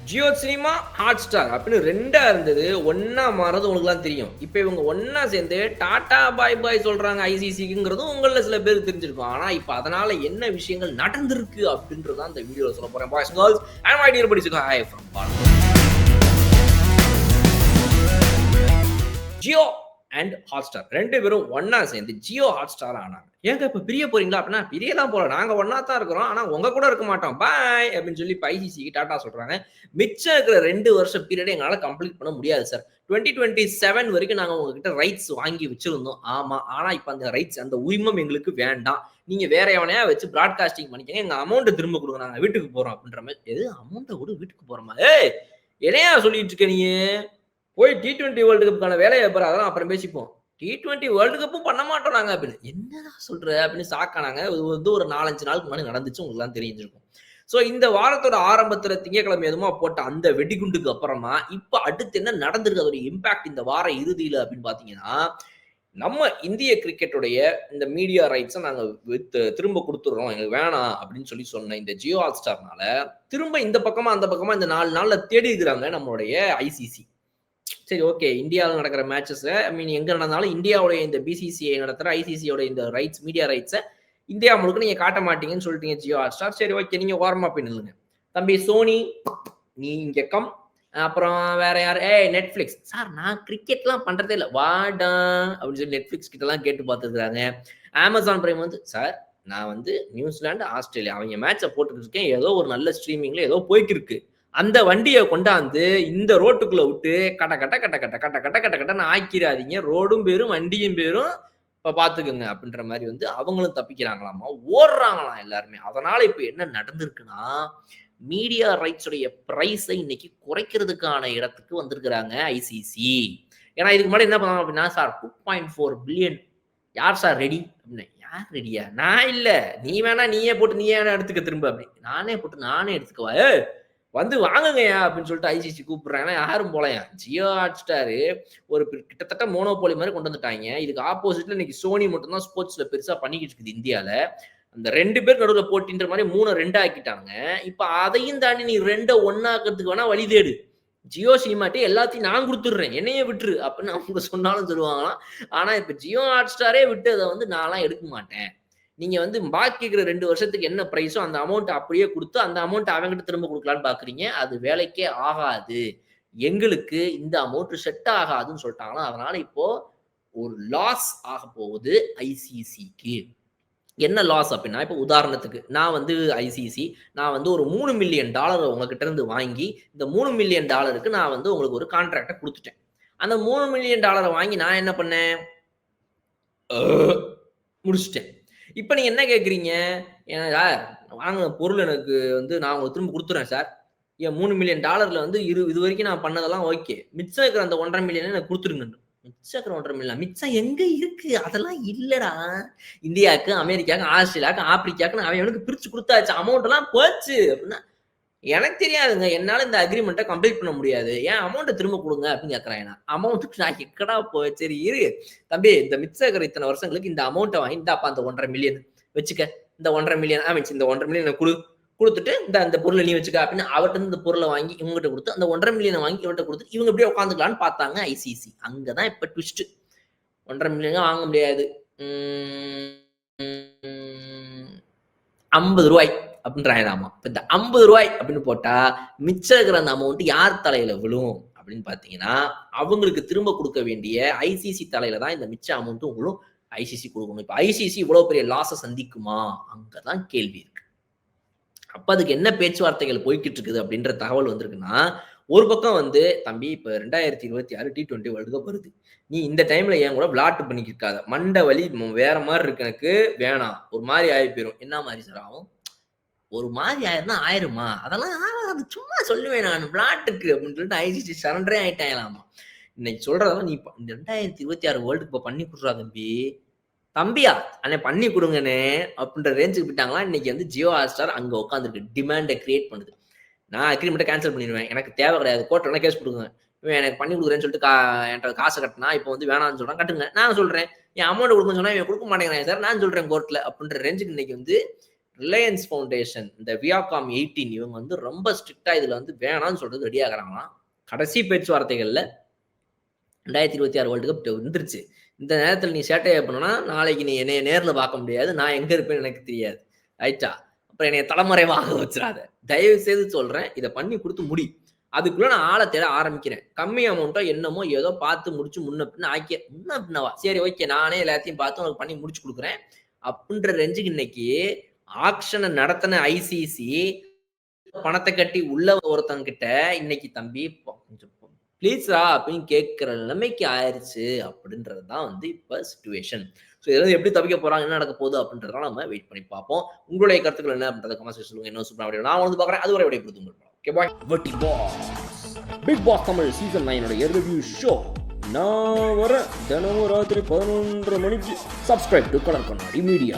Jio cinema, Hotstar அப்படின்னு 2ஆ இருந்தது. ஒண்ணா மாறுறது உங்களுக்குலாம் தெரியும். இப்ப இவங்க ஒண்ணா சேர்ந்து டாடா பாய் பாய் சொல்றாங்க ஐசிசிக்குங்கிறதும் உங்கள்ல சில பேருக்கு தெரிஞ்சிருக்கும். ஆனா, இப்ப அதனால என்ன விஷயங்கள் நடந்திருக்கு அப்படின்றத தான் இந்த வீடியோல சொல்லப் போறேன். Boys and girls and my dear buddies, hi from Bala. Jio and Hotstar 2 பேரும் ஒண்ணா சேர்ந்து ஜியோ ஹாட்ஸ்டார் ஆனாங்க. ஏங்க இப்ப பிரிய போறீங்களா? அப்படின்னா பிரியலாம் போல. நாங்க ஒண்ணா தான் இருக்கிறோம். ஆனா உங்க கூட இருக்க மாட்டோம். பாய் அப்படின்னு சொல்லி இப்ப ஐசிசிக்கு டாடா சொல்றாங்க. மிச்சம் இருக்கிற 2 வருஷ பீரியட் எங்களால கம்ப்ளீட் பண்ண முடியாது சார். 2027 வரைக்கும் நாங்க உங்ககிட்ட ரைட்ஸ் வாங்கி வச்சிருந்தோம். ஆமா. ஆனா இப்ப அந்த ரைட்ஸ் அந்த உரிமம் எங்களுக்கு வேண்டாம். நீங்க வேற எவனையா வச்சு பிராட்காஸ்டிங் பண்ணிக்கங்க. எங்க அமௌண்ட் திரும்ப குடுங்க. நாங்க வீட்டுக்கு போறோம் அப்படின்ற மாரி. எது அமௌண்ட்ட குடு வீட்டுக்கு போறோமா? ஏய்! என்னையா சொல்லிட்டு இருக்க நீயு? போய் T20 வேர்ல்டு கப்க்கான வேலைய பாரு. அதெல்லாம் அப்புறம் பேசிப்போம். T20 வேர்ல்டு கப்பும் பண்ண மாட்டோம் நாங்க அப்படின்னு. என்னடா சொல்ற? அப்படின்னு ஷாக் ஆனாங்க. இது வந்து ஒரு 4, 5 நாளுக்கு முன்னாடி நடந்துச்சு. உங்களுக்குலாம் தெரிஞ்சிருக்கும். சோ இந்த வாரத்தோட ஆரம்பத்துல திங்கட்கிழமை எதுமா போட்ட அந்த வெடிகுண்டுக்கு அப்புறமா, இப்ப அடுத்து என்ன நடந்திருக்கு? அதோட இம்பாக்ட் இந்த வார இறுதியில அப்படின்னு பார்த்தீங்கன்னா, நம்ம இந்திய கிரிக்கெட்டுடைய இந்த மீடியா ரைட்ஸ நாங்க திரும்ப குடுத்துடுறோம். எங்களுக்கு வேணாம் அப்படின்னு சொல்லி சொன்ன இந்த ஜியோ ஹாட்ஸ்டார்னால, திரும்ப இந்த பக்கமா, அந்த பக்கமா இந்த 4 நாள்ல தேடி இருக்கிறாங்க நம்மளுடைய ஐசிசி. சரி, ஓகே. இந்தியாவுல நடக்கிற மேட்சஸ எங்க நடந்தாலும் இந்தியாவுடைய இந்த பிசிசிஐ நடத்துற ஐசிசியோட இந்த ரைட்ஸ், மீடியா ரைட்ஸ இந்தியா முழுக்க நீங்க காட்ட மாட்டீங்கன்னு சொல்லிட்டீங்க ஜியோ ஹாட்ஸ்டார். சரி, ஓகே. நீங்க ஓரமா போய் நில்லுங்க. தம்பி சோனி, நீ இங்க கம். அப்புறம் வேற யாரு? ஏய் நெட்ஃபிளிக்ஸ். சார் நான் கிரிக்கெட்லாம் பண்றதே இல்ல. வாடா அப்படின்னு சொல்லி நெட்ஃபிளிக்ஸ் கிட்டலாம் கேட்டு பார்த்துருக்காங்க. அமேசான் பிரைம் வந்து, சார் நான் வந்து நியூசிலாந்து, ஆஸ்திரேலியா அவங்க மேட்ச போட்டுட்டு இருக்கேன். ஏதோ ஒரு நல்ல ஸ்ட்ரீமிங்ல ஏதோ போய்க்கிருக்கு. அந்த வண்டிய கொண்டாந்து இந்த ரோட்டுக்குள்ள விட்டு கட்ட கட்ட கட்ட கட்ட கட்ட கட்ட கட்ட கட்டன்னு ஆக்கிராதீங்க. ரோடும் போயிரும், வண்டியும் போயிரும். இப்ப பாத்துக்கங்க அப்படின்ற மாரி வந்து அவங்களும் தப்பிக்கிறாங்களாமா. ஓடுறாங்களாம் எல்லாருமே. அதனால இப்ப என்ன நடந்திருக்குன்னா, மீடியா ரைட்ஸ் உடைய பிரைஸ இன்னைக்கு குறைக்கிறதுக்கான இடத்துக்கு வந்திருக்கிறாங்க ஐசிசி. ஏன்னா இதுக்கு முன்னாடி என்ன பண்ணாங்க அப்படின்னா, சார் 2.4 பில்லியன் யார் சார் ரெடி? அப்படின்னேன். யார் ரெடியா? நான் இல்ல. நீ வேணா நீயே போட்டு நீயே வேணா எடுத்துக்க திரும்ப அப்படி. நானே போட்டு நானே எடுத்துக்கவா? ஏய்! வந்து வாங்குங்கய்யா அப்படின்னு சொல்லிட்டு ஐசிசி கூப்பிடுறாங்க. யாரும் போலயாம். ஜியோ ஹாட்ஸ்டாரு ஒரு கிட்டத்தட்ட மோனோபோலி மாரி கொண்டு வந்துட்டாய்ங்க. இதுக்கு ஆப்போசிட்ல இன்னைக்கு சோனி மட்டும் தான் ஸ்போர்ட்ஸ்ல பெருசா பண்ணிக்கிட்டு இருக்குது இந்தியால. அந்த 2 பேர் நடுவுல போட்டின்ற மாரி 3 2 ஆக்கிட்டாங்க. இப்ப அதையும் தாண்டி நீ 2 1 ஆக்குறதுக்கு வேணா வழி தேடு. ஜியோ சினிமாட்டே எல்லாத்தையும் நான் குடுத்துடுறேன். என்னையே விட்டுரு அப்படின்னு அவங்க சொன்னாலும் சொல்லுவாங்களாம். ஆனா இப்ப ஜியோ ஹாட்ஸ்டாரே விட்டு அத வந்து நான்லாம் எடுக்க மாட்டேன். நீங்க வந்து பாக்கி இருக்கிற 2 வருஷத்துக்கு என்ன பிரைஸோ அந்த அமௌண்ட் அப்படியே குடுத்து, அந்த அமௌண்ட் அவன்கிட்ட திரும்ப குடுக்கலான்னு பார்க்குறீங்க. அது வேலைக்கே ஆகாது. எங்களுக்கு இந்த அமௌண்ட் செட் ஆகாதுன்னு சொல்ட்டாங்களாம். அதனால இப்போ ஒரு லாஸ் ஆகப்போகுது ஐசிசிக்கு. என்ன லாஸ் அப்டின்னா, இப்ப உதாரணத்துக்கு நான் வந்து ஐசிசி, நான் வந்து ஒரு $3,000,000 உங்ககிட்ட இருந்து வாங்கி, இந்த $3,000,000க்கு நான் வந்து உங்களுக்கு ஒரு கான்ட்ராக்ட்ட குடுத்துட்டேன். அந்த $3,000,000 வாங்கி நான் என்ன பண்ணேன்? அ முடிச்சுட்டேன். இப்ப நீங்க என்ன கேட்கிறீங்க? ஏன் சார் வாங்குன பொருள் எனக்கு வந்து நான் உங்களுக்கு திரும்ப குடுத்துர்றேன் சார். என் $3,000,000ல வந்து இதுவரைக்கும் நான் பண்ணதெல்லாம் ஓகே. மிச்சம் இருக்கிற அந்த 1,50,000 எனக்கு குடுத்துருங்கன்னு. மிச்சம் இருக்கிற 1,50,000 மிச்சம் எங்க இருக்கு? அதெல்லாம் இல்லடா. இந்தியாக்கு, அமெரிக்காக்கு, ஆஸ்திரேலியாக்கு, ஆப்பிரிக்காக்குன்னு அவன் அவனுக்கு பிரிச்சு குடுத்தாச்சு. அமௌண்ட் எல்லாம் போச்சு அப்டின்னா, எனக்கு தெரியாதுங்க. என்னால இந்த அக்ரீமெண்ட்ட கம்ப்ளீட் பண்ண முடியாது. என் அமௌண்ட்ட திரும்ப குடுங்க அப்டின்னு கேட்கறான் என்ன. அமௌண்ட்டுக்கு நான் எங்கடா சரி இரு. தம்பி இந்த மிச்சம் இருக்கிற இத்தன வருஷங்களுக்கு இந்த அமௌண்ட்ட வாங்கி இந்தாப்பா அந்த 1,50,000 வச்சுக்க. இந்த 1,50,000 இந்த 1,50,000 குடு. குடுத்துட்டு இந்த பொருள நீ வச்சுக்க அப்படின்னு அவர்ட்ட இருந்து இந்த பொருள வாங்கி இவங்ககிட்ட குடுத்து, அந்த 1,50,000 வாங்கி இவன்ட்ட குடுத்து, இவங்க இப்படியே உட்கார்ந்துக்கலாம்ன்னு பார்த்தாங்க ஐசிசி. அங்க தான் இப்ப ட்விஸ்ட். 1,50,000 வாங்க முடியாது. ம். ரூ. 50 அப்படின்றாங்களாமா. இப்ப இந்த ரூ. 50 அப்படின்னு போட்டா, மிச்சம் இருக்கிற அந்த அமௌண்ட் யார் தலையில விழும் அப்படின்னு பார்த்தீங்கன்னா, அவங்களுக்கு திரும்ப குடுக்க வேண்டிய ஐசிசி தலையில தான் இந்த மிச்ச அமௌண்ட்டும் விழும். ஐசிசி குடுக்கணும். இப்ப ஐசிசி இவ்வளவு பெரிய லாஸ சந்திக்குமா? அங்க தான் கேள்வி இருக்கு. அப்ப அதுக்கு என்ன பேச்சுவார்த்தைகள் போய்க்கிட்டு இருக்குது அப்படின்ற தகவல் வந்திருக்குன்னா, ஒரு பக்கம் வந்து தம்பி இப்ப 2026 T20 வேர்ல்டு கப் வருது. நீ இந்த டைம்ல என் கூட விளாட்டு பண்ணிக்கிட்டு இருக்காத. மண்ட வலி வேற மாரி இருக்கு எனக்கு. வேணாம். ஒரு மாரி ஆயி போயிரும். என்ன மாரி சார் ஆகும்? ஒரு மாரி ஆயிரும்னா ஆயிருமா? அதெல்லாம் ஆகாது. சும்மா சொல்லுவேன் நானு விளாட்டுக்கு அப்படின்னு சொல்லிட்டு ஐசிசி சரண்டரே ஆயிட்டாங்களாமா. இன்னைக்கு சொல்றதெல்லாம் நீ இந்த 2026 வேர்ல்டு கப்ப பண்ணி குடுறா தம்பி. தம்பியா அண்ணே பண்ணி குடுங்கண்ணே அப்படின்ற ரேஞ்சுக்கு போயிட்டாங்களாம். இன்னைக்கு வந்து ஜியோ ஹாட்ஸ்டார் அங்க உட்கார்ந்திருக்கு. டிமாண்ட கிரியேட் பண்ணுது. நான் அக்ரீமெண்ட்ட கேன்சல் பண்ணிருவேன். எனக்கு தேவை கிடையாது. கோர்ட்ல வேணா கேஸ் குடுங்க. இவன் எனக்கு பண்ணி குடுக்குறேன்னு சொல்லிட்டு என்ட்ட காச கட்டுனா, இப்ப வந்து வேணான்னு சொல்றான். கட்டுங்க. நான் சொல்றேன். என் அமௌண்ட் குடுங்கன்னு சொன்னா இவன் குடுக்க மாட்டேங்கிறான் சார். நான் சொல்றேன் கோர்ட்ல அப்படின்ற ரேஞ்சுக்கு இன்னைக்கு வந்து ரிலையன்ஸ் ஃபவுண்டேஷன், இந்த வியாகாம் 18 இவங்க வந்து ரொம்ப ஸ்ட்ரிக்ட்டா இதுல வந்து வேணான்னு சொல்றது ரெடி ஆகுறாங்களாம். கடைசி பேச்சுவார்த்தைகள்ல 2026 வேர்ல்டு கப் வந்துருச்சு. இந்த நேரத்துல நீ சேட்டைய பண்ணனா, நாளைக்கு நீ என்னைய நேர்ல பார்க்க முடியாது. நான் எங்க இருப்பேன்னு எனக்கு தெரியாது. ரைட்டா? அப்புறம் என்னைய தலைமறைவாக வச்சுறாத. தயவு செய்து சொல்றேன். இத பண்ணி குடுத்து முடி. அதுக்குள்ள நான் ஆள தேட ஆரம்பிக்கிறேன். கம்மி அமௌண்ட்டோ என்னமோ ஏதோ பார்த்து முடிச்சு முன்ன பின்ன முன்ன பின்னவா? சரி ஓகே. நானே எல்லாத்தையும் பார்த்து உனக்கு பண்ணி முடிச்சு குடுக்குறேன். அப்டின்ற ரேஞ்சுக்கு இன்னைக்கு ஆக்ஷன நடத்தின ஐசிசி பணத்த கட்டி உள்ள ஒருத்தன்கிட்ட இன்னைக்கு தம்பி கொஞ்சம் ப்ளீஸ்ரா அப்படின்னு கேட்கிற நிலைமைக்கு ஆயிருச்சு அப்படின்றது தான் வந்து இப்ப சிச்சுவேஷன். ஸோ இதுல எப்படி தப்பிக்க போறாங்க, என்ன நடக்க போகுது அப்படின்றதெல்லாம் நம்ம வெயிட் பண்ணி பார்ப்போம். உங்களுடைய கருத்துக்கள் என்ன அப்படின்றத கமெண்ட் செக்ஷன்ல சொல்லுங்க. இன்னும் சூப்பரா வீடியோ நான் வந்து பார்க்குறேன். அதுவரை விடைபெறுது உங்கள் ஓகே பாய். வெட்டி boss Bigg Boss Tamil season 9 review show நான் வர தினமும் ராத்திரி 11:30 மணிக்கு. சப்ஸ்கிரைப் டு கலர் கண்ணாடி மீடியா.